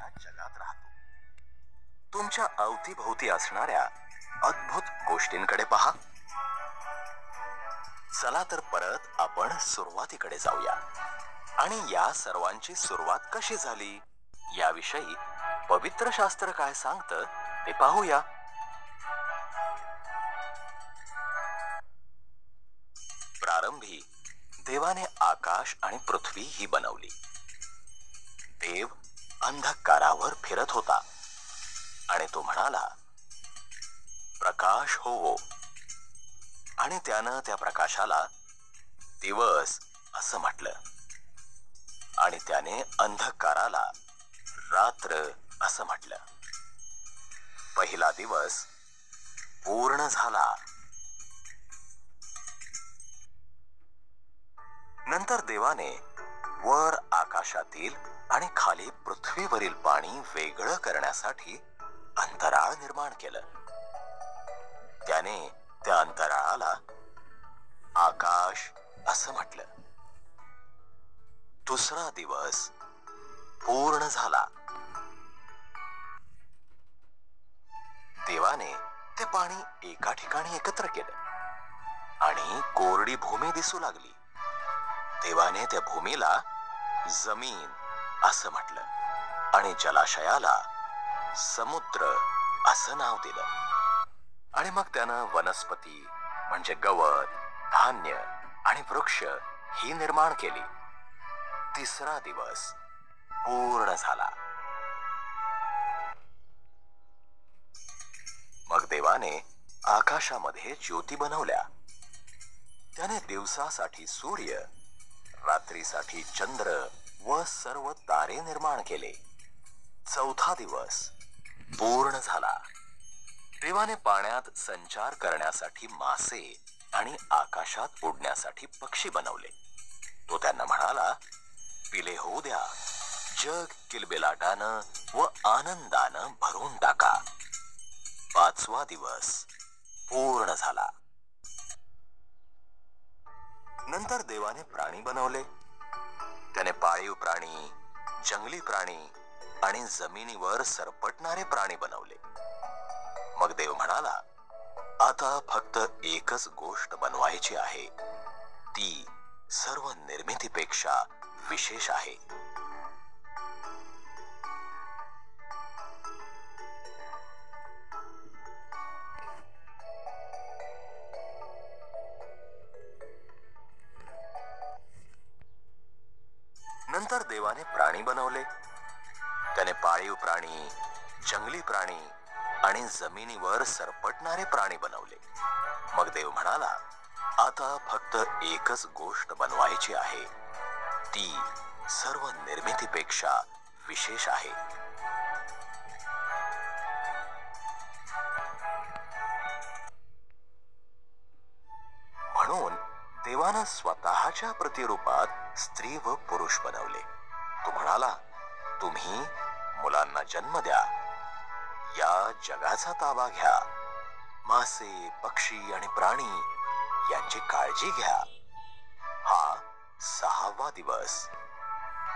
कल्पनेच्या जगात राहतो. तुमच्या अवतीभोवती असणाऱ्या अद्भुत गोष्टींकडे पहा. चला तर परत आपण सुरुवातीकडे जाऊया आणि या सर्वांची सुरुवात कशी झाली याविषयी पवित्र शास्त्र काय सांगतं ते पाहूया. प्रारंभी देवाने आकाश आणि पृथ्वी ही बनवली. देव अंधकारावर फिरत होता आणि तो म्हणाला, प्रकाश होवो, आणि त्यानं त्या प्रकाशाला दिवस असं म्हटलं आणि त्याने अंधकाराला रात्र असं म्हटलं. पहिला दिवस पूर्ण झाला. नंतर देवाने वर आकाशातील आणि खाली पृथ्वीवरील पाणी वेगळं करण्यासाठी अंतराळ निर्माण केलं. त्याने त्या अंतराळाला आकाश असं म्हटलं. दुसरा दिवस पूर्ण झाला. देवाने ते पाणी एका ठिकाणी एकत्र केलं आणि कोरडी भूमी दिसू लागली. देवाने त्या भूमीला जमीन असं म्हटलं आणि जलाशयाला समुद्र असं नाव दिलं. आणि मग त्यानं वनस्पती म्हणजे गवत, धान्य आणि वृक्ष ही निर्माण केली. तिसरा दिवस पूर्ण झाला. मग देवाने आकाशामध्ये ज्योती बनवल्या. त्याने दिवसासाठी सूर्य, रात्रीसाठी चंद्र व सर्व तारे निर्माण केले. चौथा दिवस पूर्ण झाला. देवाने पाण्यात संचार करण्यासाठी मासे आणि आकाशात उडण्यासाठी पक्षी बनवले. तो त्यांना म्हणाला, पिले होऊ द्या, जग किलबिलाटानं व आनंदानं भरून टाका. पाचवा दिवस पूर्ण झाला. नंतर देवाने प्राणी बनवले. त्याने पाळीव प्राणी, जंगली प्राणी आणि जमिनीवर सरपटणारे प्राणी बनवले. मग देव म्हणाला, आता फक्त एकच गोष्ट बनवायची आहे. ती सर्व निर्मितीपेक्षा विशेष आहे. नंतर देवाने प्राणी बनवले. त्याने पाळीव प्राणी, जंगली प्राणी आणि जमिनीवर सरपटणारे प्राणी बनवले. मग देव म्हणाला, आता फक्त एकच गोष्ट बनवायची आहे. ती सर्व निर्मितीपेक्षा विशेष आहे. म्हणून देवानं स्वतःच्या प्रतिरूपात स्त्री व पुरुष बनवले. तो म्हणाला, तुम्ही मुलांना जन्म द्या, या जगाचा ताबा घ्या, मासे, पक्षी आणि प्राणी यांची काळजी घ्या. हा 6वा दिवस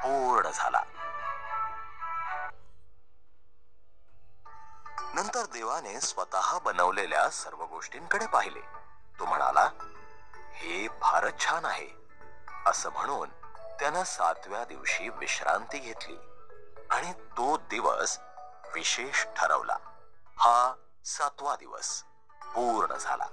पूर्ण झाला. नंतर देवाने स्वतः बनवलेल्या सर्व गोष्टींकडे पाहिले. तो म्हणाला, हे फारच छान आहे. असं म्हणून त्यानं 7व्या दिवशी विश्रांती घेतली आणि तो दिवस विशेष ठरवला. हा 7वा दिवस पूर्ण झाला.